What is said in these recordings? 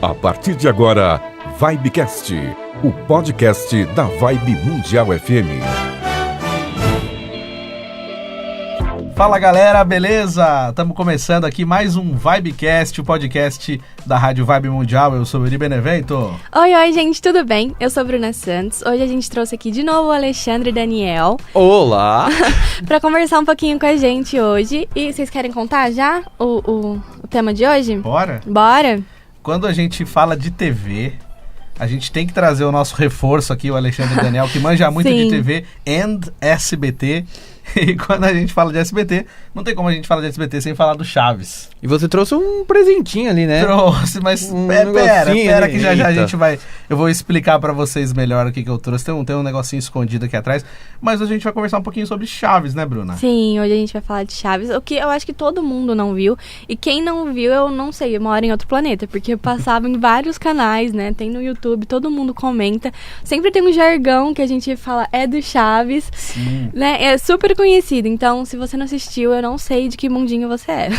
A partir de agora, Vibecast, o podcast da Vibe Mundial FM. Fala galera, beleza? Estamos começando aqui mais um Vibecast, o podcast da Rádio Vibe Mundial. Eu sou o Eri Benevento. Oi, gente, tudo bem? Eu sou a Bruna Santos. Hoje a gente trouxe aqui de novo o Alexandre e Daniel. Olá! Para conversar um pouquinho com a gente hoje. E vocês querem contar já o tema de hoje? Bora? Bora! Quando a gente fala de TV, a gente tem que trazer o nosso reforço aqui, o Alexandre e o Daniel, que manja muito Sim. de TV and SBT. E quando a gente fala de SBT, não tem como a gente falar de SBT sem falar do Chaves. E você trouxe um presentinho ali, né? Trouxe, mas pera que já a gente vai... Eu vou explicar pra vocês melhor o que eu trouxe. Tem um negocinho escondido aqui atrás. Mas hoje a gente vai conversar um pouquinho sobre Chaves, né, Bruna? Sim, hoje a gente vai falar de Chaves, o que eu acho que todo mundo não viu. E quem não viu, eu não sei, mora em outro planeta, porque passava em vários canais, né? Tem no YouTube, todo mundo comenta. Sempre tem um jargão que a gente fala, é do Chaves. Sim. Né? É super conhecido, então se você não assistiu, eu não sei de que mundinho você é.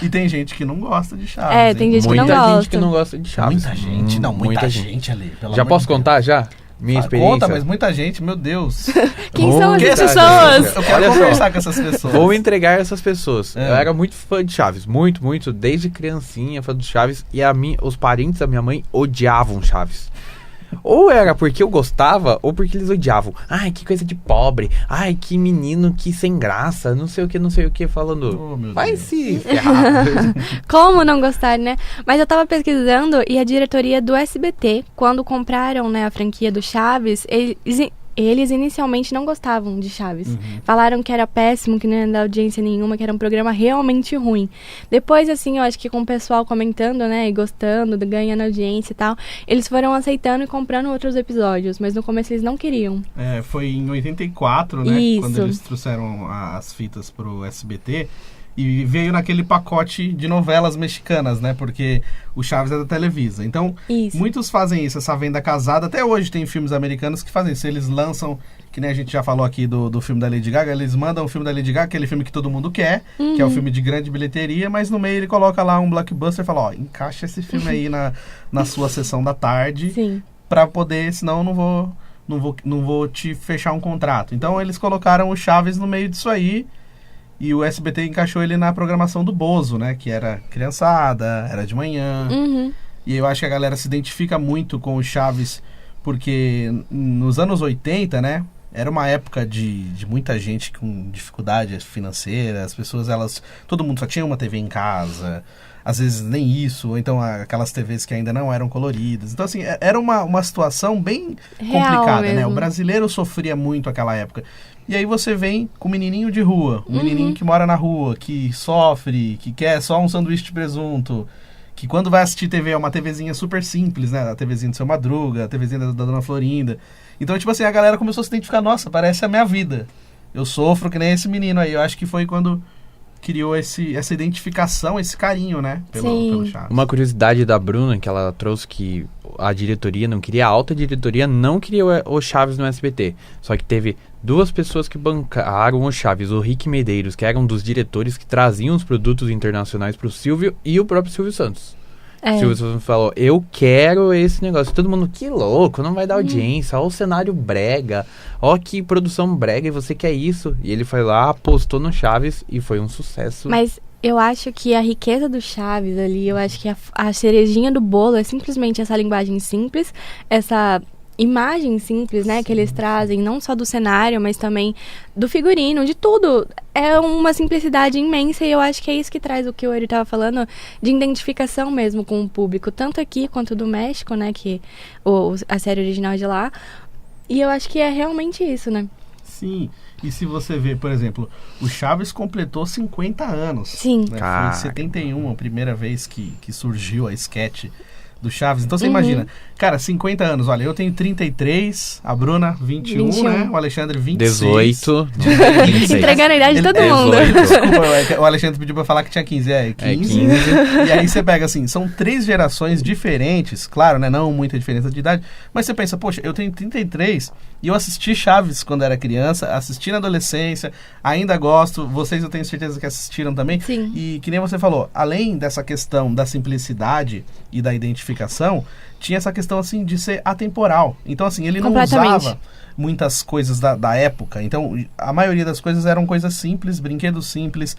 E tem gente que não gosta de Chaves. É, tem hein? gente que não Muita gosta. gente que não gosta de Chaves. Muita gente, não, muita gente ali. Pelo Já amor posso de Deus. contar já? Minha experiência? Conta, mas muita gente, meu Deus. Quem são Muita essas gente. pessoas? Eu quero Olha só. conversar com essas pessoas. Vou entregar essas pessoas. É. Eu era muito fã de Chaves. Muito. Desde criancinha, fã do Chaves. E os parentes da minha mãe odiavam Chaves. Ou era porque eu gostava, ou porque eles odiavam. Ai, que coisa de pobre. Ai, que menino, que sem graça. Não sei o que, falando. Oh, meu Vai Deus. se ferrar. Como não gostar, né? Mas eu tava pesquisando e a diretoria do SBT, quando compraram, né, a franquia do Chaves, eles inicialmente não gostavam de Chaves. Falaram que era péssimo, que não ia dar audiência nenhuma, que era um programa realmente ruim. Depois, assim, eu acho que com o pessoal comentando, né, e gostando, ganhando audiência e tal, eles foram aceitando e comprando outros episódios, mas no começo eles não queriam. É, foi em 84, né? Isso. Quando eles trouxeram as fitas pro SBT. E veio naquele pacote de novelas mexicanas, né? Porque o Chaves é da Televisa. Então, Isso. muitos fazem isso, essa venda casada. Até hoje tem filmes americanos que fazem isso. Eles lançam, que nem a gente já falou aqui do filme da Lady Gaga, eles mandam o filme da Lady Gaga, aquele filme que todo mundo quer, que é o filme de grande bilheteria, mas no meio ele coloca lá um blockbuster e fala, ó, encaixa esse filme aí na sua sessão da tarde, Sim. pra poder, senão eu não vou te fechar um contrato. Então eles colocaram o Chaves no meio disso aí. E o SBT encaixou ele na programação do Bozo, né? Que era criançada, era de manhã. Uhum. E eu acho que a galera se identifica muito com o Chaves, porque nos anos 80, né? Era uma época de muita gente com dificuldade financeira. As pessoas, todo mundo só tinha uma TV em casa. Às vezes nem isso, ou então aquelas TVs que ainda não eram coloridas. Então, assim, era uma situação bem Real complicada, né? mesmo. O brasileiro sofria muito aquela época. E aí você vem com um menininho de rua, um menininho que mora na rua, que sofre, que quer só um sanduíche de presunto, que quando vai assistir TV é uma TVzinha super simples, né? A TVzinha do Seu Madruga, a TVzinha da Dona Florinda. Então, tipo assim, a galera começou a se identificar, nossa, parece a minha vida. Eu sofro que nem esse menino aí. Eu acho que foi quando criou essa identificação, esse carinho, né? Pelo Chaves. Uma curiosidade da Bruna, que ela trouxe que a diretoria não queria, a alta diretoria não queria o Chaves no SBT. Só que teve duas pessoas que bancaram o Chaves, o Rick Medeiros, que era um dos diretores que traziam os produtos internacionais pro Silvio, e o próprio Silvio Santos. É. Silvio Santos falou, eu quero esse negócio. Todo mundo, que louco, não vai dar audiência. Ó o cenário brega, ó que produção brega, e você quer isso. E ele foi lá, apostou no Chaves e foi um sucesso. Mas eu acho que a riqueza do Chaves ali, eu acho que a cerejinha do bolo é simplesmente essa linguagem simples, essa imagem simples, né, que eles trazem, não só do cenário, mas também do figurino, de tudo. É uma simplicidade imensa e eu acho que é isso que traz o que o Eri estava falando, de identificação mesmo com o público, tanto aqui quanto do México, né, que a série original é de lá. E eu acho que é realmente isso, né? Sim, e se você vê, por exemplo, o Chaves completou 50 anos. Sim. Né? Foi em 71, a primeira vez que surgiu a sketch do Chaves. Então você imagina, cara, 50 anos, olha, eu tenho 33, a Bruna 21, 21. né? O Alexandre 26. 18. 26. Entregando a idade de todo Ele- mundo. 18. Desculpa, o Alexandre pediu pra falar que tinha 15. É, 15. 15. E aí você pega assim, são 3 gerações diferentes, claro, né? Não muita diferença de idade, mas você pensa, poxa, eu tenho 33 e eu assisti Chaves quando era criança, assisti na adolescência, ainda gosto, vocês eu tenho certeza que assistiram também. Sim. E que nem você falou, além dessa questão da simplicidade e da identificação, tinha essa questão assim de ser atemporal. Então assim, ele não Completamente. usava muitas coisas da época. Então, a maioria das coisas eram coisas simples, brinquedos simples,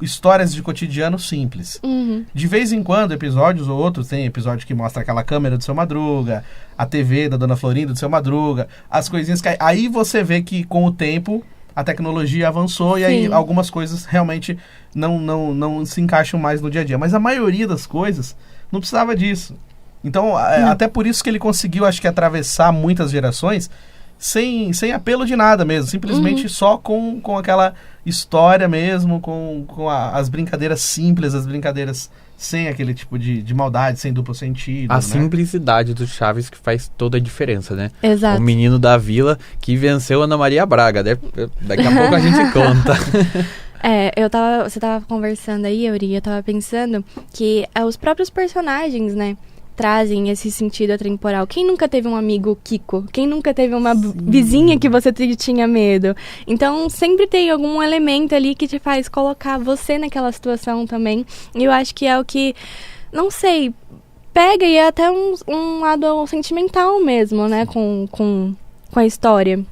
histórias de cotidiano simples. Uhum. De vez em quando, episódios ou outros, tem episódio que mostra aquela câmera do Seu Madruga, a TV da Dona Florinda do Seu Madruga, as coisinhas que... Aí você vê que, com o tempo, a tecnologia avançou e aí Sim. algumas coisas realmente não se encaixam mais no dia a dia. Mas a maioria das coisas não precisava disso. Então, até por isso que ele conseguiu, acho que, atravessar muitas gerações sem apelo de nada mesmo. Simplesmente só com aquela história mesmo, com as brincadeiras simples, as brincadeiras sem aquele tipo de maldade, sem duplo sentido, A né? simplicidade do Chaves que faz toda a diferença, né? Exato. O menino da vila que venceu Ana Maria Braga. Daqui a pouco a gente conta. Você tava conversando aí, Yuri, eu tava pensando que os próprios personagens, né, trazem esse sentido atemporal. Quem nunca teve um amigo Kiko? Quem nunca teve uma vizinha que você tinha medo? Então, sempre tem algum elemento ali que te faz colocar você naquela situação também. E eu acho que é o que, não sei, pega e é até um lado sentimental mesmo, né, com a história.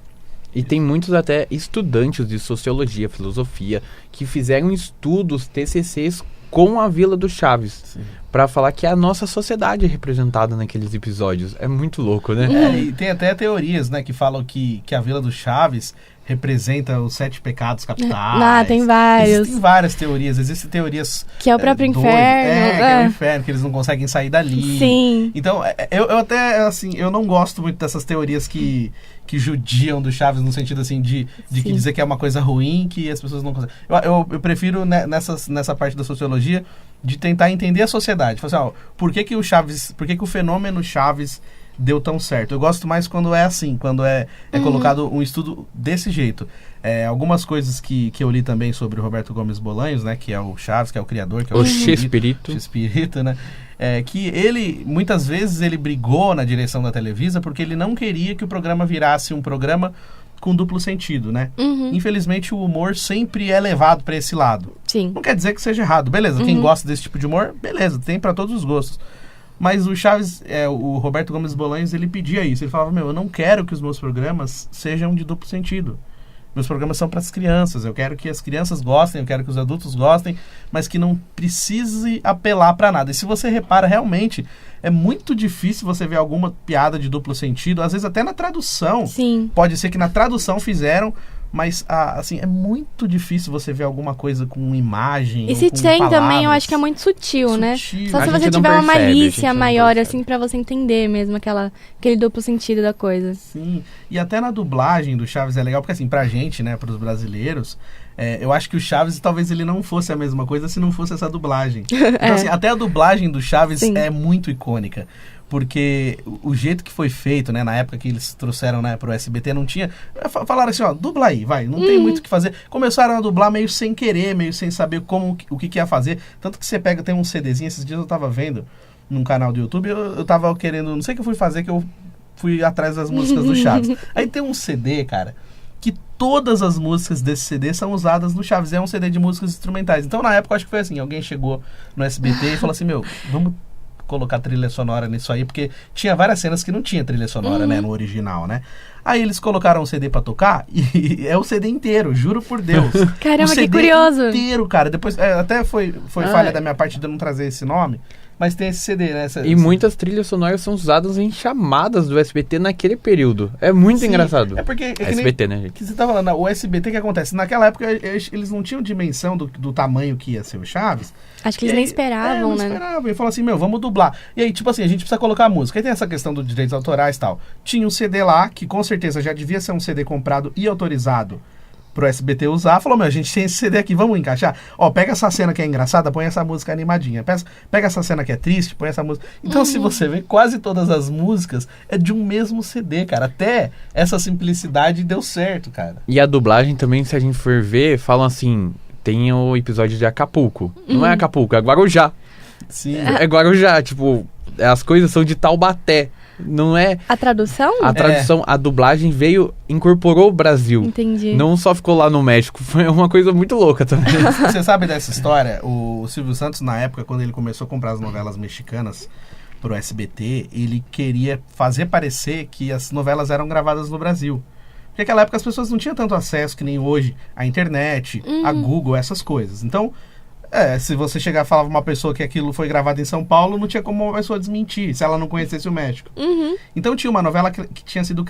E tem muitos até estudantes de sociologia, filosofia, que fizeram estudos, TCCs com a Vila do Chaves, para falar que é a nossa sociedade representada naqueles episódios. É muito louco, né? E tem até teorias, né, que falam que a Vila do Chaves representa os 7 pecados capitais. Tem vários. Existem várias teorias. Existem teorias... Que é o próprio doidas. inferno. Que é o inferno, que eles não conseguem sair dali. Sim. Então, eu até, assim, eu não gosto muito dessas teorias que judiam do Chaves no sentido, assim, de que dizer que é uma coisa ruim, que as pessoas não conseguem. Eu prefiro, né, nessa parte da sociologia, de tentar entender a sociedade. Falar assim, por que o fenômeno Chaves deu tão certo? Eu gosto mais quando é assim, quando é colocado um estudo desse jeito. Algumas coisas que eu li também sobre o Roberto Gomes Bolanhos, né, que é o Chaves, que é o criador, que é O Chespirito. Chespirito, né? Que ele, muitas vezes, ele brigou na direção da Televisa porque ele não queria que o programa virasse um programa com duplo sentido, né? Infelizmente, o humor sempre é levado para esse lado. Sim. Não quer dizer que seja errado. Beleza, quem gosta desse tipo de humor, beleza, tem para todos os gostos. Mas o Chaves, o Roberto Gomes Bolanhos, ele pedia isso. Ele falava, eu não quero que os meus programas sejam de duplo sentido. Meus programas são para as crianças. Eu quero que as crianças gostem, eu quero que os adultos gostem, mas que não precise apelar para nada. E se você repara, realmente, é muito difícil você ver alguma piada de duplo sentido. Às vezes até na tradução. Sim. Pode ser que na tradução fizeram, mas assim, é muito difícil você ver alguma coisa com imagem. E ou se com tem palavras. também, eu acho que é muito sutil, né? Sutil. Só A se gente você não tiver uma percebe, a gente malícia não maior, percebe. assim, pra você entender mesmo aquele duplo sentido da coisa. Sim, e até na dublagem do Chaves é legal, porque assim, pra gente, né, pros brasileiros, eu acho que o Chaves talvez ele não fosse a mesma coisa se não fosse essa dublagem. Então assim, até a dublagem do Chaves Sim. é muito icônica. Porque o jeito que foi feito, né, na época que eles trouxeram, né, pro SBT, não tinha... Falaram assim, dubla aí, vai, não tem muito o que fazer. Começaram a dublar meio sem querer, meio sem saber o que ia fazer. Tanto que você pega, tem um CDzinho, esses dias eu tava vendo num canal do YouTube, eu tava querendo, não sei o que eu fui fazer, que eu fui atrás das músicas do Chaves. Aí tem um CD, cara, que todas as músicas desse CD são usadas no Chaves. É um CD de músicas instrumentais. Então, na época, eu acho que foi assim, alguém chegou no SBT e falou assim, vamos colocar trilha sonora nisso aí, porque tinha várias cenas que não tinha trilha sonora, né, no original, né? Aí eles colocaram o CD pra tocar e é o CD inteiro, juro por Deus. Caramba, o CD que curioso. inteiro, cara. Depois, até foi falha da minha parte de eu não trazer esse nome, mas tem esse CD, né? E muitas trilhas sonoras são usadas em chamadas do SBT naquele período. É muito Sim, engraçado. É porque... que nem- SBT, né, gente? que você tá falando, o SBT, o que acontece? Naquela época, eles não tinham dimensão do tamanho que ia ser o Chaves. Acho que E eles aí, nem esperavam, não né? esperavam. E falou assim, vamos dublar. E aí, tipo assim, a gente precisa colocar a música. Aí tem essa questão dos direitos autorais e tal. Tinha um CD lá, que com certeza já devia ser um CD comprado e autorizado pro SBT usar, falou, a gente tem esse CD aqui, vamos encaixar? Ó, pega essa cena que é engraçada, põe essa música animadinha. Pega essa cena que é triste, põe essa música. Então, se você vê, quase todas as músicas é de um mesmo CD, cara. Até essa simplicidade deu certo, cara. E a dublagem também, se a gente for ver, falam assim, tem o episódio de Acapulco. Não é Acapulco, é Guarujá. Sim. É Guarujá, tipo, as coisas são de Taubaté. Não é... A tradução? A tradução, a dublagem incorporou o Brasil. Entendi. Não só ficou lá no México. Foi uma coisa muito louca também. Você sabe dessa história? O Silvio Santos, na época, quando ele começou a comprar as novelas mexicanas pro SBT, ele queria fazer parecer que as novelas eram gravadas no Brasil. Porque naquela época as pessoas não tinham tanto acesso que nem hoje à internet, a Google, essas coisas. Então, se você chegar e falar pra uma pessoa que aquilo foi gravado em São Paulo, não tinha como uma pessoa desmentir, se ela não conhecesse o México. Então tinha uma novela que tinha sido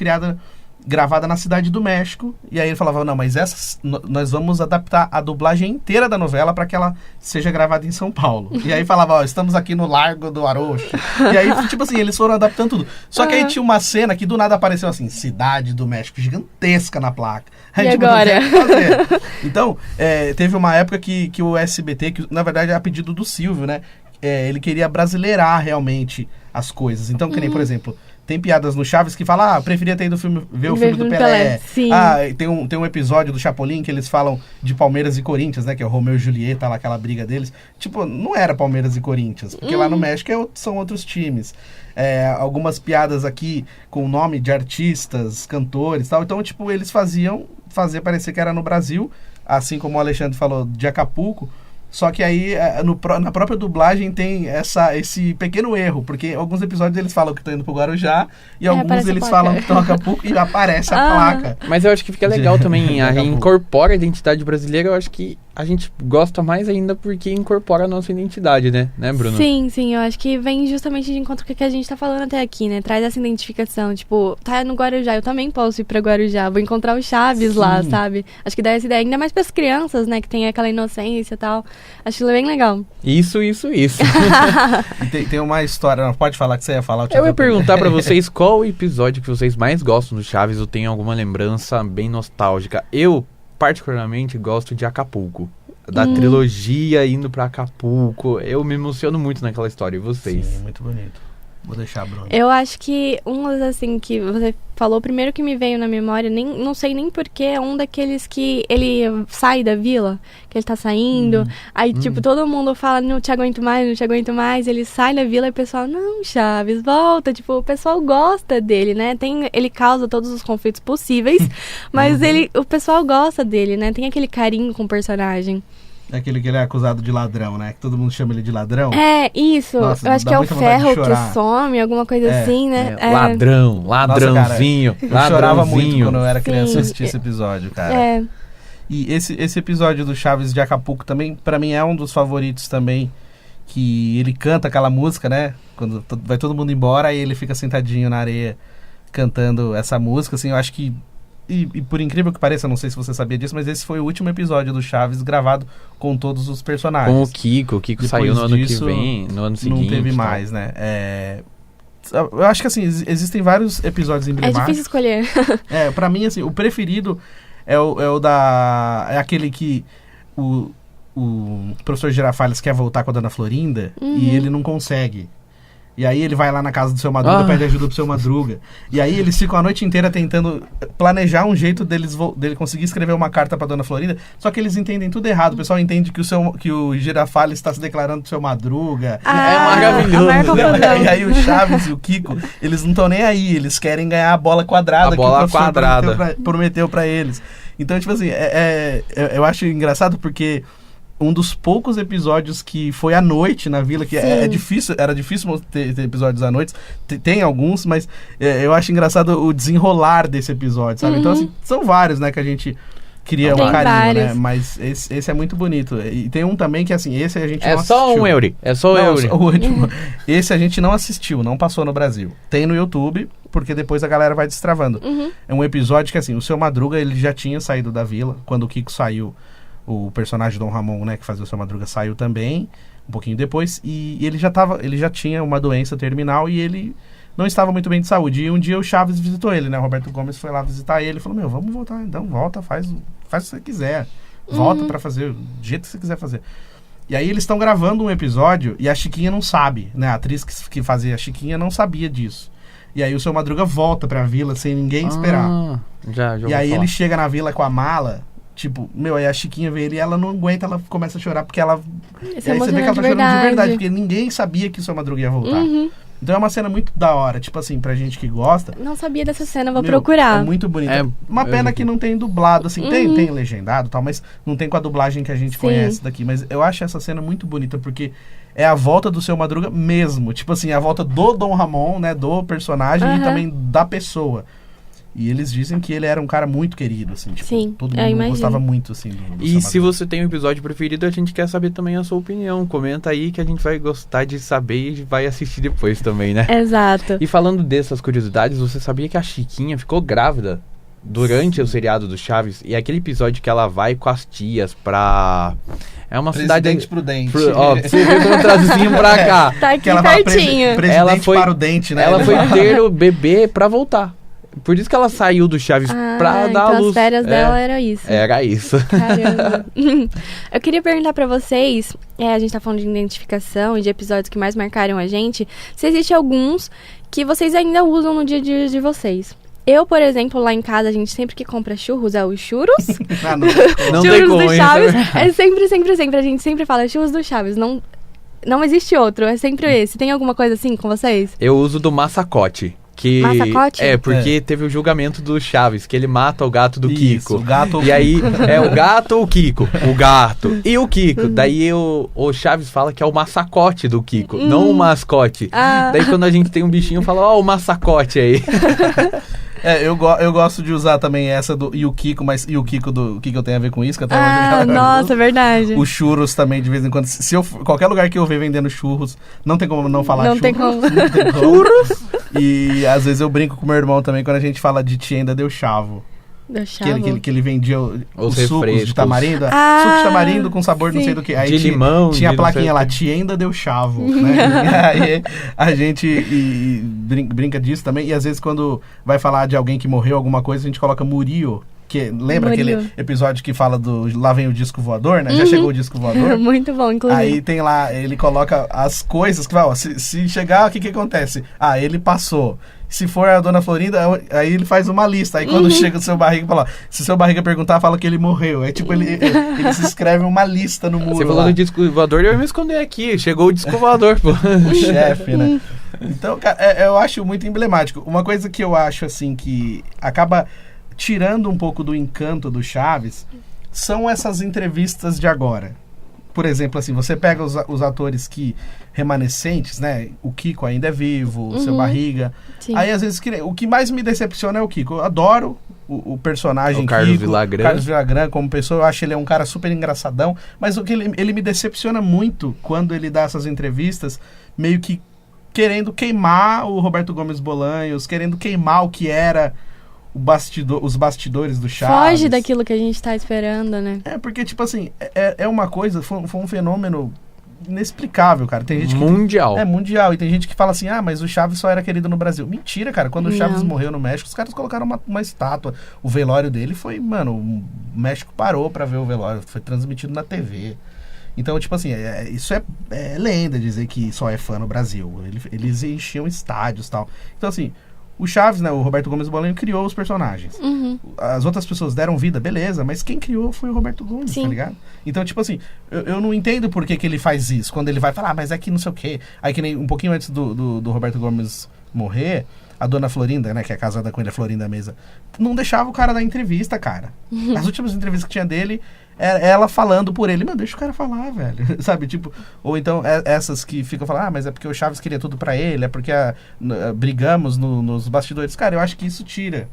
gravada na cidade do México, e aí ele falava, não, mas nós vamos adaptar a dublagem inteira da novela para que ela seja gravada em São Paulo. E aí falava, ó, estamos aqui no Largo do Arocho. E aí, tipo assim, eles foram adaptando tudo. Só que aí tinha uma cena que do nada apareceu assim, Cidade do México, gigantesca na placa. Aí, E tipo, agora? não tem o que fazer. Então, teve uma época que o SBT, que na verdade é a pedido do Silvio, né? Ele queria brasileirar realmente as coisas. Então, que nem, por exemplo, tem piadas no Chaves que falam, preferia ter ido ver o filme do Pelé. Sim. Tem um episódio do Chapolin que eles falam de Palmeiras e Corinthians, né? Que é o Romeu e Julieta, lá, aquela briga deles. Tipo, não era Palmeiras e Corinthians, porque lá no México são outros times. Algumas piadas aqui com o nome de artistas, cantores e tal. Então, tipo, eles fazer parecer que era no Brasil, assim como o Alexandre falou, de Acapulco. Só que aí, na própria dublagem tem esse pequeno erro, porque alguns episódios eles falam que estão indo pro Guarujá, e alguns eles falam que estão em Acapulco e aparece a placa. Mas eu acho que fica legal também, a gente incorpora a identidade brasileira, eu acho que a gente gosta mais ainda porque incorpora a nossa identidade, né, Bruno? Sim, eu acho que vem justamente de encontro com o que a gente tá falando até aqui, né? Traz essa identificação, tipo, tá no Guarujá, eu também posso ir pra Guarujá, vou encontrar o Chaves lá, sabe? Acho que dá essa ideia, ainda mais pras crianças, né, que tem aquela inocência e tal. Acho bem legal. Isso. E tem uma história, não pode falar que você ia falar. Eu ia perguntar pra vocês qual o episódio que vocês mais gostam do Chaves ou tem alguma lembrança bem nostálgica. Eu, particularmente, gosto de Acapulco. Da trilogia indo pra Acapulco. Eu me emociono muito naquela história. E vocês? Sim, muito bonito. Vou deixar a Bruna. Eu acho que assim, que você falou, primeiro que me veio na memória, não sei nem porquê, é um daqueles que ele sai da vila, que ele tá saindo, aí, tipo, todo mundo fala, não te aguento mais, ele sai da vila e o pessoal, não, Chaves, volta, tipo, o pessoal gosta dele, né, ele causa todos os conflitos possíveis, mas o pessoal gosta dele, né, tem aquele carinho com o personagem. É aquele que ele é acusado de ladrão, né? Que todo mundo chama ele de ladrão. É, isso. Nossa, eu acho dá que é o muita vontade de ferro que chorar. some, alguma coisa assim, né? Ladrãozinho. Nossa, cara, eu chorava muito quando eu era criança Sim. assistir esse episódio, cara. E esse episódio do Chaves de Acapulco também, pra mim, é um dos favoritos também. Que ele canta aquela música, né? Quando vai todo mundo embora, aí ele fica sentadinho na areia cantando essa música, assim, eu acho que... E por incrível que pareça, não sei se você sabia disso, mas esse foi o último episódio do Chaves gravado com todos os personagens. Com o Kiko Depois saiu no ano que disso, vem, no ano seguinte. Não teve mais, né? Eu acho que, assim, existem vários episódios É emblemáticos. difícil escolher. Pra mim, assim, o preferido é aquele que o professor Girafales quer voltar com a Dona Florinda e ele não consegue. E aí ele vai lá na casa do Seu Madruga, pede ajuda pro Seu Madruga. E aí eles ficam a noite inteira tentando planejar um jeito dele conseguir escrever uma carta pra Dona Florinda, só que eles entendem tudo errado. O pessoal entende que o Girafales está se declarando pro Seu Madruga. É maravilhoso. E aí o Chaves e o Kiko, eles não estão nem aí, eles querem ganhar a bola quadrada A bola que o professor quadrada. prometeu pra eles. Então, tipo assim, eu acho engraçado porque um dos poucos episódios que foi à noite na vila, que era difícil ter episódios à noite, tem alguns, mas eu acho engraçado o desenrolar desse episódio, sabe? Então, assim, são vários, né, que a gente cria um carinho, vários. né? Mas esse é muito bonito. E tem um também que, assim, esse a gente não É assistiu. só um euro. É só um euro. O último. Esse a gente não assistiu, não passou no Brasil. Tem no YouTube, porque depois a galera vai destravando. É um episódio que, assim, o Seu Madruga, ele já tinha saído da vila, quando o Kiko saiu. O personagem Dom Ramon, né, que fazia o Seu Madruga, saiu também, um pouquinho depois, e ele já tinha uma doença terminal e ele não estava muito bem de saúde. E um dia o Chaves visitou ele, né, o Roberto Gomes foi lá visitar ele e falou, vamos voltar, então volta, faz faz o que você quiser. Volta pra fazer do jeito que você quiser fazer. E aí eles estão gravando um episódio e a Chiquinha não sabe, né? A atriz que fazia a Chiquinha não sabia disso. E aí o Seu Madruga volta pra vila sem ninguém esperar. Já E aí ele chega na vila com a mala, tipo, aí a Chiquinha vê ele e ela não aguenta, ela começa a chorar porque ela... Isso E aí você vê que ela tá de chorando de verdade, verdade. porque ninguém sabia que o Seu Madruga ia voltar. Então é uma cena muito da hora, tipo assim, pra gente que gosta. Não sabia dessa cena, vou Meu, procurar. É muito bonita. É, Uma pena eu- que não tem dublado, assim, tem legendado e tal, mas não tem com a dublagem que a gente Sim. conhece daqui. Mas eu acho essa cena muito bonita, porque é a volta do Seu Madruga mesmo. Tipo assim, a volta do Dom Ramon, né, do personagem e também da pessoa. E eles dizem que ele era um cara muito querido, assim, tipo, Sim, todo eu mundo imagino. gostava muito, assim, do E Seu se Madruga. você tem um episódio preferido, a gente quer saber também a sua opinião. Comenta aí que a gente vai gostar de saber e vai assistir depois também, né? Exato. E falando dessas curiosidades, você sabia que a Chiquinha ficou grávida durante o seriado do Chaves? E aquele episódio que ela vai com as tias pra... É uma Presidente cidade... Prudente. Ó, pra você ver como eu traduzinho pra cá. Tá aqui Que ela fala pertinho. presidente Ela foi- para o dente, né? Ela Ele foi fala. ter o bebê pra voltar. Por isso que ela saiu do Chaves pra dar então a luz. as férias dela era isso. Era isso. Caramba. Eu queria perguntar pra vocês, a gente tá falando de identificação e de episódios que mais marcaram a gente, se existe alguns que vocês ainda usam no dia a dia de vocês. Eu, por exemplo, lá em casa, a gente sempre que compra churros, é os churros. Ah, não. Não tem churros como, do hein? Chaves. É sempre. A gente sempre fala churros do Chaves. Não existe outro, é sempre esse. Tem alguma coisa assim com vocês? Eu uso do massacote. Que Massacote? É, porque teve o julgamento do Chaves, que ele mata o gato do Isso, Kiko. o gato... E aí, é o gato ou o Kiko? O gato. E o Kiko? Daí o Chaves fala que é o massacote do Kiko, não o mascote. Ah. Daí quando a gente tem um bichinho, fala, ó, o massacote aí. Eu gosto de usar também essa do... E o Kiko, mas... E o Kiko do... O que eu tenho a ver com isso? Que até Ah, hoje- nossa, é verdade. Os churros também, de vez em quando. Se eu, qualquer lugar que eu ver vendendo churros, não tem como não falar Não churros. tem como. Não tem como. Churros! E às vezes eu brinco com meu irmão também quando a gente fala de tienda deu chavo. Deu Que chavo. ele vendia os sucos refrescos. de tamarindo. Ah, suco de tamarindo com sabor não sim. sei do que. Aí De limão, tinha a de não sei plaquinha o lá, quê. tienda deu chavo. Né? E aí a gente brinca disso também. E às vezes quando vai falar de alguém que morreu, alguma coisa, a gente coloca Murio. Que, lembra Murio. aquele episódio que fala do Lá Vem o Disco Voador, né? Já chegou o Disco Voador? Muito bom, inclusive. Aí tem lá, ele coloca as coisas que vai, ó, se chegar, o que acontece? Ah, ele passou. Se for a Dona Florinda, aí ele faz uma lista. Aí quando chega o seu barriga, fala, ó, se o seu barriga perguntar, fala que ele morreu. É tipo, ele se escreve uma lista no muro Você falou lá. do disco voador, eu ia me esconder aqui. Chegou o disco voador, pô. O chefe, né? Então, cara, eu acho muito emblemático. Uma coisa que eu acho, assim, que acaba tirando um pouco do encanto do Chaves são essas entrevistas de agora. Por exemplo, assim, você pega os atores que remanescentes, né? O Kiko ainda é vivo, o seu Barriga. Sim. Aí, às vezes, o que mais me decepciona é o Kiko. Eu adoro o personagem O Carlos Kiko, Villagrán. Carlos Villagrán como pessoa. Eu acho ele é um cara super engraçadão. Mas o que ele me decepciona muito quando ele dá essas entrevistas, meio que querendo queimar o Roberto Gomes Bolanhos, querendo queimar o que era os bastidores do Chaves. Foge daquilo que a gente tá esperando, né? É, porque, tipo assim, é uma coisa, foi um fenômeno inexplicável, cara. Tem gente que... Mundial. É mundial. E tem gente que fala assim, mas o Chaves só era querido no Brasil. Mentira, cara. Quando o Chaves Não. morreu no México, os caras colocaram uma estátua. O velório dele foi, mano, o México parou pra ver o velório. Foi transmitido na TV. Então, tipo assim, isso é lenda dizer que só é fã no Brasil. Eles enchiam estádios e tal. Então, assim, o Chaves, né, o Roberto Gomes Bolanho, criou os personagens. Uhum. As outras pessoas deram vida, beleza, mas quem criou foi o Roberto Gomes, Sim. tá ligado? Então, tipo assim, eu não entendo por que ele faz isso. Quando ele vai falar, mas é que não sei o quê. Aí que nem um pouquinho antes do Roberto Gomes morrer, a Dona Florinda, né, que é casada com ele, a Florinda Mesa, não deixava o cara dar entrevista, cara. As últimas entrevistas que tinha dele, ela falando por ele, mano, deixa o cara falar, velho. Sabe, tipo, ou então essas que ficam falando, mas é porque o Chaves queria tudo pra ele, é porque brigamos nos bastidores. Cara, eu acho que isso tira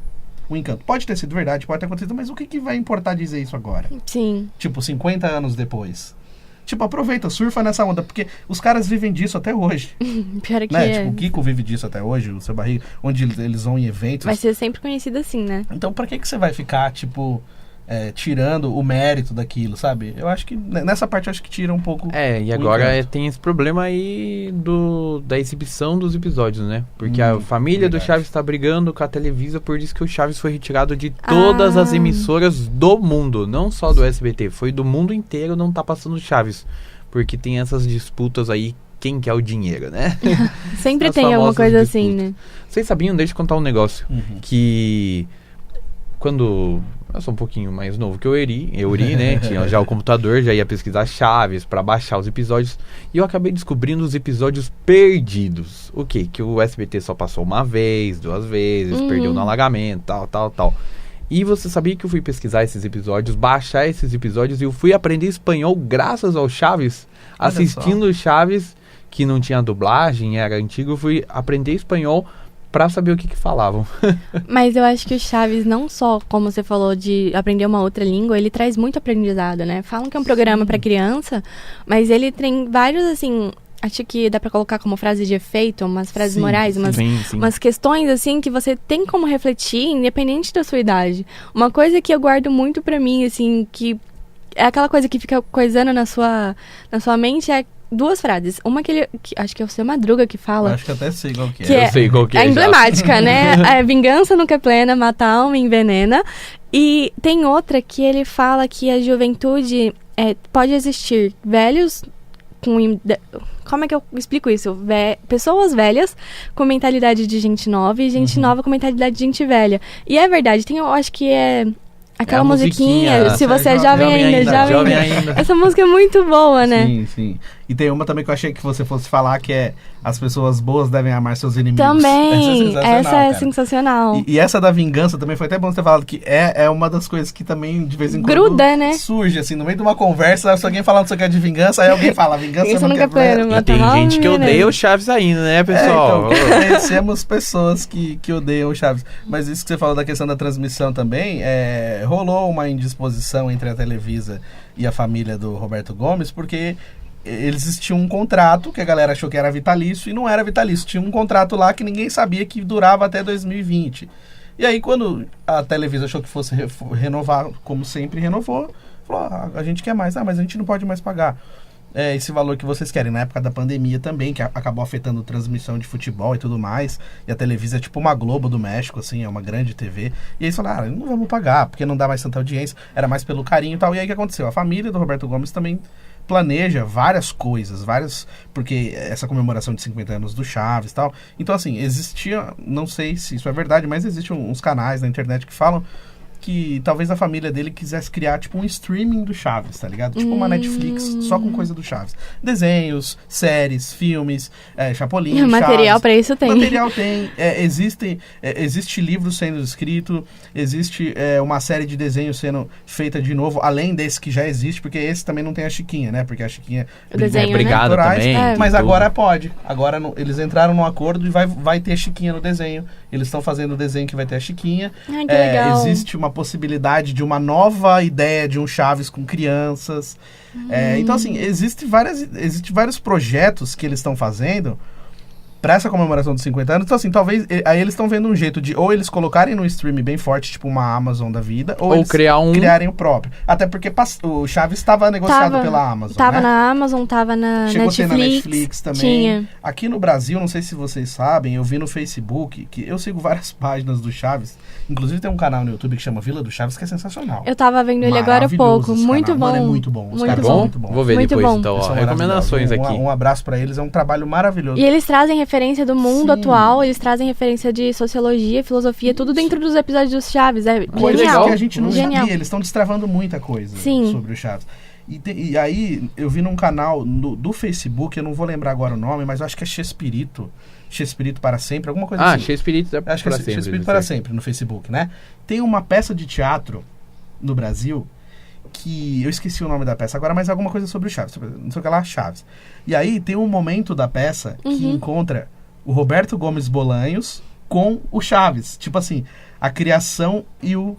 o encanto. Pode ter sido verdade, pode ter acontecido, mas o que vai importar dizer isso agora? Sim. Tipo, 50 anos depois. Tipo, aproveita, surfa nessa onda, porque os caras vivem disso até hoje. Pior é que Né? é. Tipo, o Kiko vive disso até hoje, o seu Barriga, onde eles vão em eventos. Vai ser sempre conhecido assim, né? Então, pra que você vai ficar, tipo, tirando o mérito daquilo, sabe? Eu acho que nessa parte eu acho que tira um pouco. E o agora encanto. tem esse problema aí da exibição dos episódios, né? Porque a família do verdade. Chaves tá brigando com a Televisa por isso que o Chaves foi retirado de todas as emissoras do mundo, não só do SBT, foi do mundo inteiro, não tá passando Chaves. Porque tem essas disputas aí, quem quer o dinheiro, né? Sempre As tem alguma famosas coisa disputas. assim, né? Vocês sabiam, deixa eu contar um negócio, que quando eu sou um pouquinho mais novo que eu Eri, né, tinha já o computador, já ia pesquisar Chaves pra baixar os episódios, e eu acabei descobrindo os episódios perdidos. O quê? Que o SBT só passou uma vez, 2 vezes, perdeu no alagamento, tal. E você sabia que eu fui pesquisar esses episódios, baixar esses episódios, e eu fui aprender espanhol graças ao Chaves, Olha assistindo o Chaves, que não tinha dublagem, era antigo, eu fui aprender espanhol pra saber o que falavam. Mas eu acho que o Chaves, não só, como você falou, de aprender uma outra língua, ele traz muito aprendizado, né? Falam que é um programa pra criança, mas ele tem vários, assim, acho que dá pra colocar como frase de efeito, umas frases Sim, morais, Sim. umas questões, assim, que você tem como refletir, independente da sua idade. Uma coisa que eu guardo muito pra mim, assim, que é aquela coisa que fica coisando na sua mente, é 2 frases. Uma que acho que é o Seu Madruga que Eu fala. acho que até sei qual que Que é. Eu sei qual que é É já. emblemática, né? Vingança nunca é plena, mata a alma envenena. E tem outra que ele fala que a juventude pode existir velhos com... Como é que eu explico isso? Pessoas velhas com mentalidade de gente nova e gente nova com mentalidade de gente velha. E é verdade, eu acho que é... Aquela a musiquinha, se você é jovem ainda, jovem ainda. Essa música é muito boa, né? Sim. E tem uma também que eu achei que você fosse falar, que é as pessoas boas devem amar seus inimigos. Também, essa é cara. sensacional. E essa da vingança também foi até bom você ter falado, que é uma das coisas que também de vez em quando Gruda, né? surge, assim, no meio de uma conversa, se alguém falando que é de vingança, aí alguém fala, vingança Vingança nunca é nunca é plena, plena. E tem Mata a gente que alma odeia envenena. o Chaves ainda, né, pessoal? Então, conhecemos pessoas que odeiam o Chaves. Mas isso que você falou da questão da transmissão também, rolou uma indisposição entre a Televisa e a família do Roberto Gomes, porque eles tinham um contrato que a galera achou que era vitalício e não era vitalício. Tinha um contrato lá que ninguém sabia que durava até 2020. E aí, quando a Televisa achou que fosse renovar, como sempre renovou, falou, a gente quer mais. Mas a gente não pode mais pagar esse valor que vocês querem. Na época da pandemia também, que acabou afetando transmissão de futebol e tudo mais. E a Televisa é tipo uma Globo do México, assim, é uma grande TV. E aí eles falaram, não vamos pagar, porque não dá mais tanta audiência. Era mais pelo carinho e tal. E aí o que aconteceu? A família do Roberto Gomes também planeja várias coisas, porque essa comemoração de 50 anos do Chaves e tal. Então, assim, existia, não sei se isso é verdade, mas existem uns canais na internet que falam que talvez a família dele quisesse criar, tipo, um streaming do Chaves, tá ligado? Tipo uma Netflix só com coisa do Chaves. Desenhos, séries, filmes, Chapolin, Material Chaves. pra isso tem. Material tem. Existe livro sendo escrito, existe uma série de desenhos sendo feita de novo, além desse que já existe, porque esse também não tem a Chiquinha, né? Porque a Chiquinha O desenho, né? Obrigado também. mas tudo. agora pode. Agora eles entraram num acordo e vai ter Chiquinha no desenho. Eles estão fazendo o desenho que vai ter a Chiquinha. Ai, que legal. Existe uma possibilidade de uma nova ideia de um Chaves com crianças. Então, assim, existe vários projetos que eles estão fazendo pra essa comemoração dos 50 anos. Então, assim, talvez aí eles estão vendo um jeito de ou eles colocarem no stream bem forte, tipo uma Amazon da vida, ou eles criarem o próprio. Até porque o Chaves estava negociado pela Amazon, Tava né? na Amazon, tava na Chegou Netflix. a ser na Netflix também. Tinha. Aqui no Brasil, não sei se vocês sabem, eu vi no Facebook, que eu sigo várias páginas do Chaves. Inclusive tem um canal no YouTube que chama Vila do Chaves, que é sensacional. Eu tava vendo ele agora há Maravilhoso pouco. esse Muito canal. bom. Mano, é muito bom. Os Muito caras bom. são muito bons. Vou ver Muito depois, bom. então, Eles ó, são recomendações maravilhosos. aqui. Um abraço pra eles, é um trabalho maravilhoso. E eles trazem referência do mundo Sim. atual, eles trazem referência de sociologia, filosofia, tudo dentro dos episódios dos Chaves. É Coisas genial. que a gente não Genial. sabia, eles estão destravando muita coisa Sim. sobre o Chaves. E aí, eu vi num canal do Facebook, eu não vou lembrar agora o nome, mas eu acho que é Chespirito para sempre, alguma coisa assim. Chespirito é Acho que é pra sempre. Chespirito para sempre, no Facebook, né? Tem uma peça de teatro no Brasil que eu esqueci o nome da peça agora, mas é alguma coisa sobre o Chaves, não sei o que lá, Chaves. E aí tem um momento da peça que encontra o Roberto Gomes Bolanhos com o Chaves. Tipo assim, a criação e o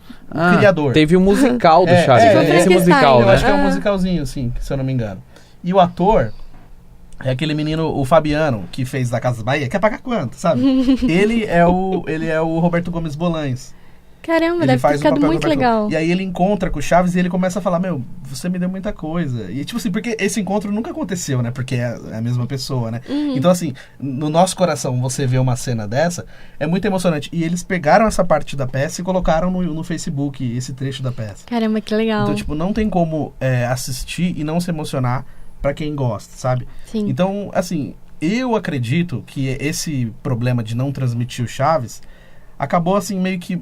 criador. Teve um musical do Chaves, é, né? é, Esse é, musical, Eu né? acho que é um musicalzinho, assim, se eu não me engano. E o ator é aquele menino, o Fabiano, que fez da Casa Bahia. Quer pagar quanto, sabe? ele é o Roberto Gomes Bolanhos. Caramba, Ele deve ter faz o ficado papel do muito Bartô. legal. E aí ele encontra com o Chaves e ele começa a falar, meu, você me deu muita coisa. E tipo assim, porque esse encontro nunca aconteceu, né? Porque é a mesma pessoa, né? Então assim, no nosso coração, você vê uma cena dessa, é muito emocionante. E eles pegaram essa parte da peça e colocaram no Facebook esse trecho da peça. Caramba, que legal. Então, tipo, não tem como assistir e não se emocionar pra quem gosta, sabe? Sim. Então, assim, eu acredito que esse problema de não transmitir o Chaves acabou, assim, meio que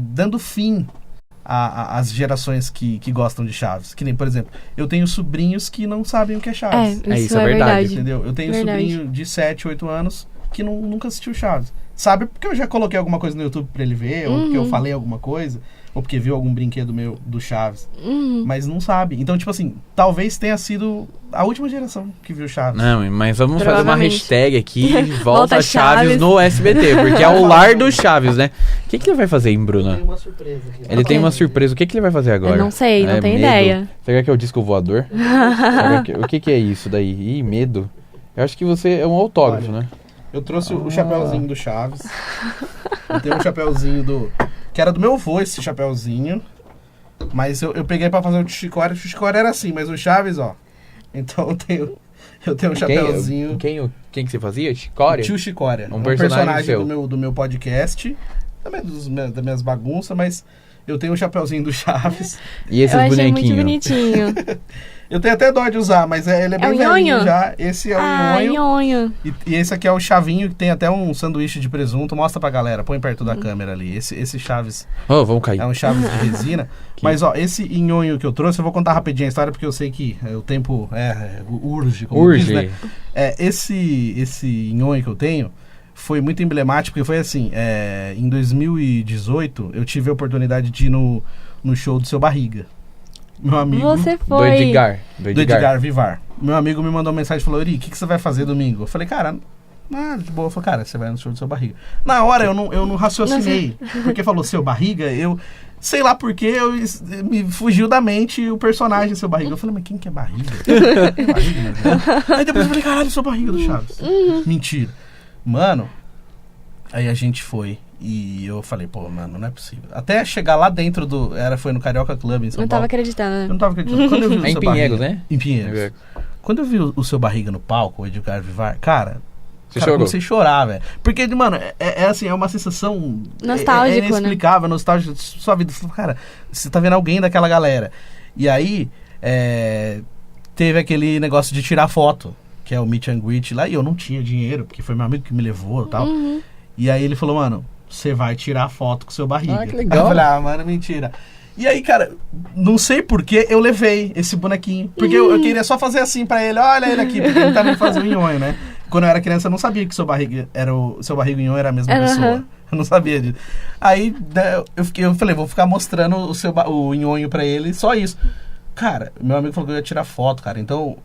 dando fim às gerações que gostam de Chaves. Que nem, por exemplo, eu tenho sobrinhos que não sabem o que é Chaves. isso é verdade. Entendeu? Eu tenho um Verdade. sobrinho de 7, 8 anos que nunca assistiu Chaves. Sabe porque eu já coloquei alguma coisa no YouTube pra ele ver, ou porque eu falei alguma coisa, ou porque viu algum brinquedo meu do Chaves. Mas não sabe. Então, tipo assim, talvez tenha sido a última geração que viu Chaves. Não, mas vamos fazer uma Provavelmente. hashtag aqui, volta Volta Chaves Chaves. no SBT, porque é o lar do Chaves, né? O que ele vai fazer, hein, Bruna? Tem uma surpresa aqui. Ele tem uma surpresa. O que ele vai fazer agora? Eu não sei, não tenho medo? ideia. Será que é o disco voador? O que é isso daí? Ih, medo. Eu acho que você é um autógrafo, Olha, né? Eu trouxe o chapéuzinho do Chaves. Eu tenho um chapéuzinho que era do meu avô, esse chapéuzinho. Mas eu peguei pra fazer o Chicória. O Chicória era assim, mas o Chaves, ó. Então eu tenho um chapéuzinho. Quem que você fazia? Chicória? Tio Chicória. Um personagem seu. do meu podcast. Também das minhas bagunças, mas eu tenho um chapéuzinho do Chaves. E esses Eu achei muito bonequinhos? bonitinho. Eu tenho até dó de usar, mas ele é bem o velhinho nhonho? já. Esse é o nhonho. nhonho. E esse aqui é o chavinho, que tem até um sanduíche de presunto. Mostra pra galera, põe perto da câmera ali. Esse Chaves Oh, vamos cair. é um Chaves de resina. Mas, ó, esse nhonho que eu trouxe, eu vou contar rapidinho a história, porque eu sei que o tempo urge, como diz, né? Esse nhonho que eu tenho foi muito emblemático, porque foi assim, em 2018, eu tive a oportunidade de ir no show do Seu Barriga. Meu amigo... Você Do foi. Edgar. Do Edgar Vivar. Meu amigo me mandou uma mensagem e falou, Eri, o que você vai fazer domingo? Eu falei, cara, nada de boa. Eu falei, cara, você vai no show do Seu Barriga. Na hora eu não raciocinei, porque falou Seu Barriga, eu... Sei lá porque me fugiu da mente o personagem Seu Barriga. Eu falei, mas quem que é Barriga? Quem é Barriga, meu Deus? Aí depois eu falei, caralho, Seu Barriga do Chaves. Mentira. Mano, aí a gente foi. E eu falei, pô, mano, não é possível. Até chegar lá dentro foi no Carioca Club em São Não Paulo. tava acreditando, Eu né? não tava acreditando. Quando eu vi o É em Seu Pinheiros, Barriga, né? Em Pinheiros. Quando eu vi o Seu Barriga no palco, o Edgar Vivar, cara, Você chorou? comecei a chorar, velho. Porque, mano, assim, é uma sensação... Nostálgico, é inexplicável, nostálgico. Sua vida, você fala, cara, você tá vendo alguém daquela galera. E aí, teve aquele negócio de tirar foto, que é o meet and greet lá, e eu não tinha dinheiro, porque foi meu amigo que me levou e tal. E aí ele falou, mano, você vai tirar foto com o Seu Barriga. Ah, que legal. Aí eu falei, mano, mentira. E aí, cara, não sei por que eu levei esse bonequinho. Porque eu queria só fazer assim pra ele, olha ele aqui, porque ele também fazia o nhonho, né? Quando eu era criança, eu não sabia que o Seu Barriga era o Seu Barriga e o nhonho era a mesma pessoa. Eu não sabia disso. Aí eu falei, vou ficar mostrando o nhonho pra ele, só isso. Cara, meu amigo falou que eu ia tirar foto, cara. Então,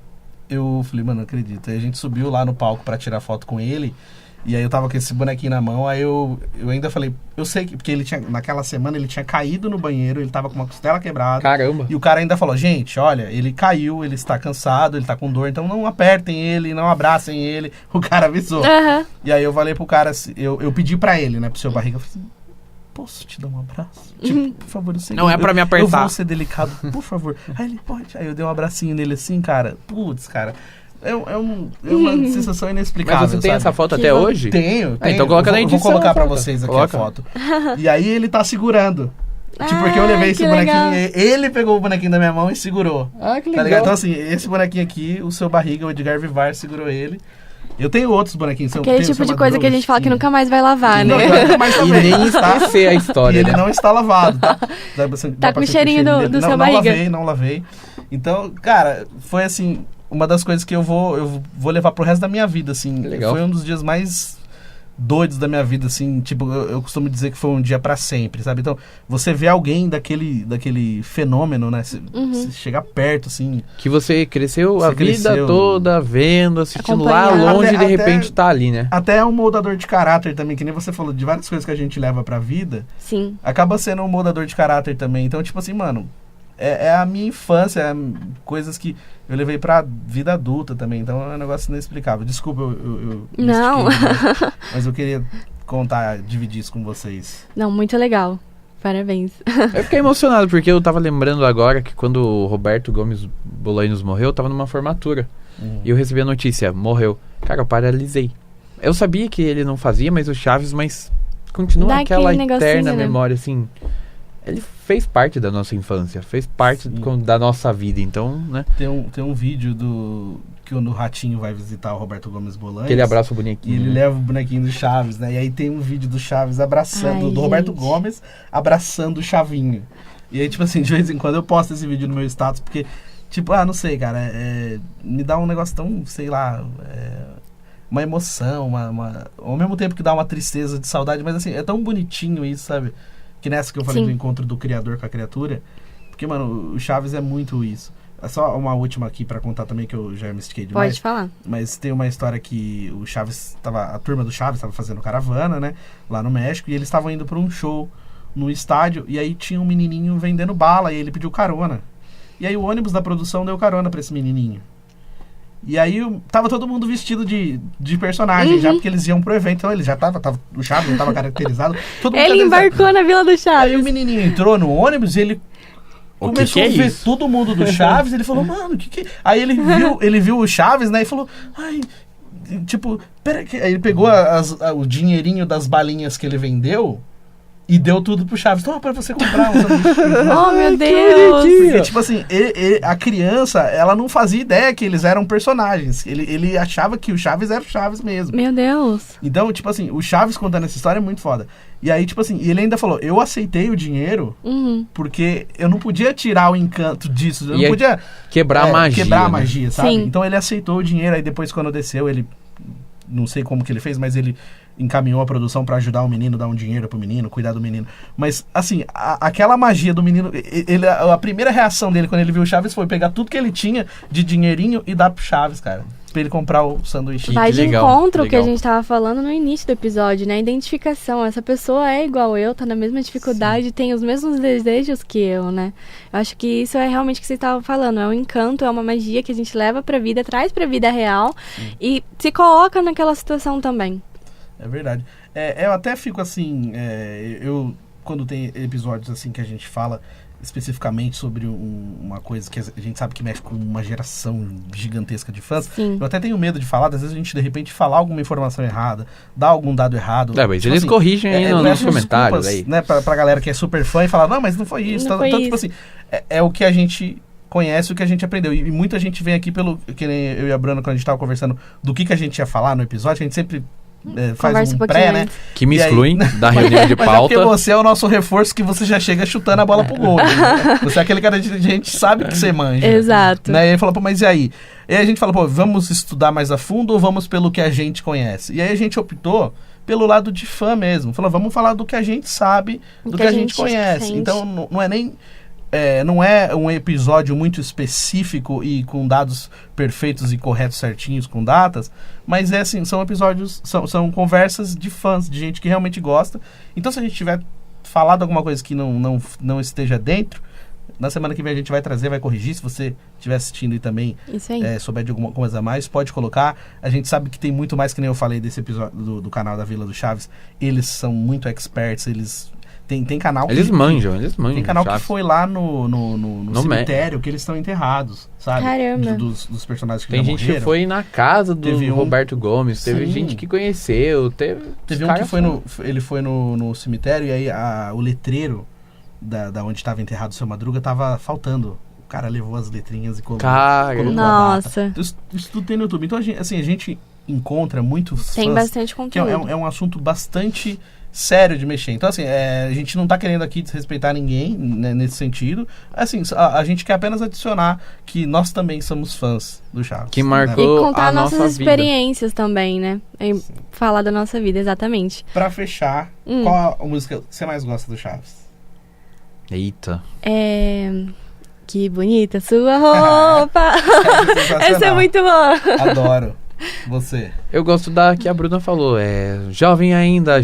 eu falei, mano, não acredito. Aí a gente subiu lá no palco pra tirar foto com ele. E aí eu tava com esse bonequinho na mão, aí eu ainda falei, eu sei que, porque ele tinha, naquela semana ele tinha caído no banheiro, ele tava com uma costela quebrada. Caramba. E o cara ainda falou, gente, olha, ele caiu, ele está cansado, ele tá com dor, então não apertem ele, não abracem ele. O cara avisou. E aí eu falei pro cara, eu pedi pra ele, né, pro Seu Barriga, eu falei assim, posso te dar um abraço? Tipo, por favor, eu sei Não é pra me apertar. Eu vou ser delicado, por favor. Aí ele, pode. Aí eu dei um abracinho nele assim, cara, putz, cara. É uma sensação inexplicável. Mas você tem sabe? essa foto Que até bom. hoje? Tenho. Então coloca na edição. Vou colocar a pra foto. vocês aqui Coloca. a foto. E aí ele tá segurando. Tipo, porque eu levei esse que bonequinho, legal. ele pegou o bonequinho da minha mão e segurou. Ah, que Tá legal. ligado? Então assim, esse bonequinho aqui, o Seu Barriga, o Edgar Vivar segurou ele. Eu tenho outros bonequinhos. Aquele tipo de coisa que a gente fala que nunca mais vai lavar, Não, né? nunca mais E lavei, nem tá? esquecer a E história, ele né? não está lavado, tá? Tá com o cheirinho do Seu Barriga. Não lavei. Então, cara, foi assim, uma das coisas que eu vou levar pro resto da minha vida, assim. Legal. Foi um dos dias mais doidos da minha vida, assim, tipo, eu costumo dizer que foi um dia pra sempre, sabe? Então, você vê alguém daquele fenômeno, né? Você chegar perto, assim. Que você cresceu Você a vida cresceu. toda vendo, assistindo lá Acompanhando. longe e de Até- repente tá ali, né? Até um moldador de caráter também, que nem você falou, de várias coisas que a gente leva pra vida, Sim. acaba sendo um moldador de caráter também. Então, tipo assim, mano, é a minha infância, coisas que eu levei pra vida adulta também. Então é um negócio inexplicável. Desculpa, eu me Não. estiquei demais, mas eu queria dividir isso com vocês. Não, muito legal. Parabéns. Eu fiquei emocionado, porque eu tava lembrando agora que quando o Roberto Gomes Bolanhos morreu, eu tava numa formatura. E eu recebi a notícia, morreu. Cara, eu paralisei. Eu sabia que ele não fazia mais o Chaves, mas continua Dá aquela aquele eterna negocinho, né? memória, assim. Ele fez parte da nossa infância, fez parte da nossa vida, então, né? Tem um vídeo que o Ratinho vai visitar o Roberto Gomes Bolanhos. Que ele abraça o E bonequinho. ele né? leva o bonequinho do Chaves, né? E aí tem um vídeo do Chaves abraçando, Ai, do Roberto gente. Gomes abraçando o Chavinho. E aí, tipo assim, de vez em quando eu posto esse vídeo no meu status, porque, tipo, não sei, cara, me dá um negócio tão, sei lá, uma emoção, ao mesmo tempo que dá uma tristeza de saudade, mas assim, é tão bonitinho isso, sabe? Que nessa que eu falei Sim. do encontro do criador com a criatura, porque, mano, o Chaves é muito isso. É só uma última aqui pra contar também, que eu já me estiquei demais. Pode falar. Mas tem uma história que o Chaves a turma do Chaves estava fazendo caravana, né? Lá no México, e eles estavam indo para um show no estádio, e aí tinha um menininho vendendo bala, e ele pediu carona. E aí o ônibus da produção deu carona para esse menininho. E aí tava todo mundo vestido de personagem, já porque eles iam pro evento, então ele já tava o Chaves não tava caracterizado. Todo mundo Ele caracterizado. embarcou na Vila do Aí o Chaves. menininho entrou no ônibus e ele O que começou que é a ver isso? todo mundo do Chaves, ele falou, mano, o que é? Aí ele viu o Chaves, né, e falou, ai, tipo, pera que... Aí ele pegou o dinheirinho das balinhas que ele vendeu e deu tudo pro Chaves. Toma pra você comprar um sanduíche. Oh, meu que Deus. bonitinho. Porque, tipo assim, a criança, ela não fazia ideia que eles eram personagens. Ele achava que o Chaves era o Chaves mesmo. Meu Deus. Então, tipo assim, o Chaves contando essa história é muito foda. E aí, tipo assim, ele ainda falou, eu aceitei o dinheiro Uhum. porque eu não podia tirar o encanto disso. Eu E não podia Quebrar a magia. quebrar a né? magia, sabe? Sim. Então ele aceitou o dinheiro, aí depois quando desceu, ele... Não sei como que ele fez, mas ele encaminhou a produção pra ajudar o menino, dar um dinheiro pro menino, cuidar do menino. Mas, assim, aquela magia do menino... a primeira reação dele quando ele viu o Chaves foi pegar tudo que ele tinha de dinheirinho e dar pro Chaves, cara. Pra ele comprar o sanduíche. Vai de legal, encontro o que a legal. gente tava falando no início do episódio, né? Identificação. Essa pessoa é igual eu, tá na mesma dificuldade, tem os mesmos desejos que eu, né? Eu acho que isso é realmente o que vocês estavam falando. É um encanto, é uma magia que a gente leva pra vida, traz pra vida real e se coloca naquela situação também. É verdade. Eu até fico assim, quando tem episódios assim que a gente fala especificamente sobre uma coisa que a gente sabe que mexe com uma geração gigantesca de fãs, Sim. eu até tenho medo de falar, às vezes a gente de repente falar alguma informação errada, dar algum dado errado. Mas Tipo eles assim, corrigem aí nos peço comentários. desculpas, Aí. né, pra galera que é super fã e falar, não, mas não foi isso. Não foi então, isso. tipo assim, é o que a gente conhece, o que a gente aprendeu. E muita gente vem aqui que nem eu e a Bruna, quando a gente tava conversando do que a gente ia falar no episódio, a gente sempre faz Conversa um um pouquinho pré, né? antes. Que me E aí- excluem da reunião de Mas é porque pauta. você é o nosso reforço que você já chega chutando a bola pro gol. Né? Você é aquele cara que a gente sabe que você manja. Exato. Né? E aí fala, pô, mas e aí? E aí a gente fala, pô, vamos estudar mais a fundo ou vamos pelo que a gente conhece? E aí a gente optou pelo lado de fã mesmo. Falou, vamos falar do que a gente sabe, do que a gente conhece. sente. Então não é nem... não é um episódio muito específico e com dados perfeitos e corretos certinhos, com datas, mas assim, são episódios, são conversas de fãs, de gente que realmente gosta. Então se a gente tiver falado alguma coisa que não esteja dentro, na semana que vem a gente vai trazer, vai corrigir. Se você estiver assistindo e também Isso aí. souber de alguma coisa a mais, pode colocar. A gente sabe que tem muito mais, que nem eu falei desse episódio do canal da Vila do Chaves. Eles são muito experts, eles... Tem canal Eles que... manjam. Tem canal Chaves. que foi lá no No cemitério que eles estão enterrados, sabe? Caramba. Dos personagens que Tem já gente morreram. que foi na casa do Teve um- Roberto Gomes, teve Sim. gente que conheceu, teve Teve os um caras que foi ele foi no cemitério e aí o letreiro da onde estava enterrado o Seu Madruga tava faltando. O cara levou as letrinhas e colocou. Cara, colocou a Nossa. data. Isso tudo tem no YouTube. Então a gente encontra muitos Tem fãs, bastante que conteúdo. é um assunto bastante sério de mexer. Então, assim, a gente não tá querendo aqui desrespeitar ninguém, né, nesse sentido. Assim, a gente quer apenas adicionar que nós também somos fãs do Chaves. Que né? marcou E contar a nossa nossas vida. experiências também, né? E falar da nossa vida, exatamente. Pra fechar, qual a música que você mais gosta do Chaves? Eita. Que bonita sua roupa. Sensacional. Essa é muito boa. Adoro. Você. Eu gosto da que a Bruna falou, jovem ainda,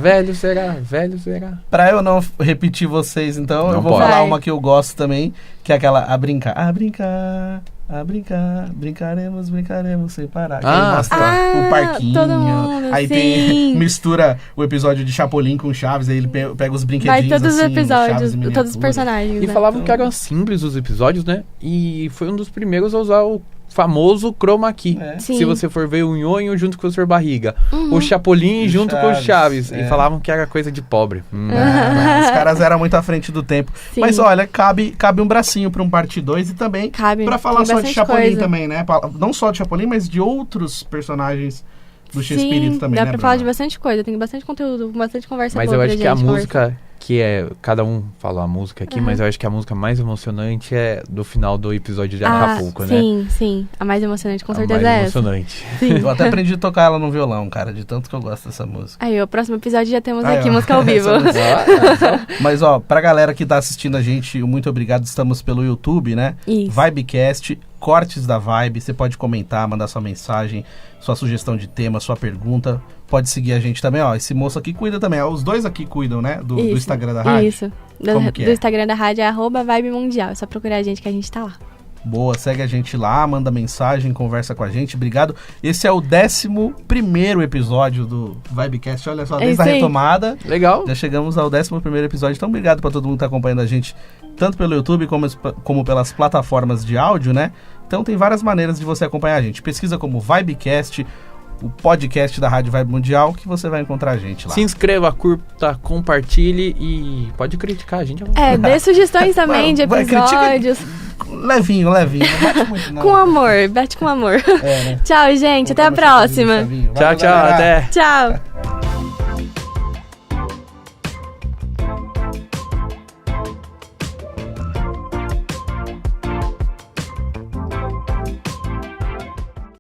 velho será, velho será. Pra eu não repetir vocês, então, Não eu vou pode. falar Vai. uma que eu gosto também, que é aquela A Brincar. A brincar, A brincar, brincaremos sem parar. Que Ah, aí mostra o parquinho. todo mundo, aí sim. mistura o episódio de Chapolin com Chaves, aí ele pega os brinquedinhos Vai todos os assim, episódios, Chaves em todos os miniatura. personagens, E né? falavam que eram simples os episódios, né? E foi um dos primeiros a usar o famoso chroma key. É. Sim. Se você for ver o Nhonho junto com o Sr. Barriga. O Chapolin E junto com o Chaves, Chaves. é. E falavam que era coisa de pobre. Os caras eram muito à frente do tempo. Sim. Mas olha, cabe um bracinho pra um parte 2 e também Cabe, pra falar tem só de bastante Chapolin coisa. também, né? Não só de Chapolin, mas de outros personagens do X-Espírito Sim, também, dá né, pra falar de Bruna? bastante coisa, tem bastante conteúdo, bastante conversa Mas boa eu pra acho que a gente música, que é. Cada um fala a música aqui, mas eu acho que a música mais emocionante é do final do episódio de Acapulco, né? Sim, sim. A mais emocionante com A certeza mais é essa. emocionante. Eu até aprendi a tocar ela no violão, cara, de tanto que eu gosto dessa música. Aí, o próximo episódio já temos Aí, aqui ó. música ao vivo. Essa música. Mas, ó, pra galera que tá assistindo a gente, muito obrigado. Estamos pelo YouTube, né? Isso. Vibecast, cortes da Vibe. Você pode comentar, mandar sua mensagem, sua sugestão de tema, sua pergunta. Pode seguir a gente também, ó. Esse moço aqui cuida também. Ó, os dois aqui cuidam, né? Do Isso, Instagram da rádio. Isso. Do, Como que do é? Instagram da rádio é @Vibe Mundial. É só procurar a gente que a gente tá lá. Boa, segue a gente lá, manda mensagem, conversa com a gente. Obrigado. Esse é o 11º episódio do Vibecast. Olha só, É desde isso a aí. retomada. Legal. Já chegamos ao 11º episódio, então obrigado pra todo mundo que tá acompanhando a gente, tanto pelo YouTube como pelas plataformas de áudio, né? Então tem várias maneiras de você acompanhar a gente. Pesquisa como Vibecast, o podcast da Rádio Vibe Mundial, que você vai encontrar a gente lá. Se inscreva, curta, compartilhe e pode criticar a gente. Dê sugestões também de Vai, critica- episódios. Levinho, não bate muito não. Com amor, bate com amor. É, né? Tchau, gente. Até a Colocamos essa coisa de próxima. chavinho. Tchau, Valeu, tchau. galera. Até. Tchau.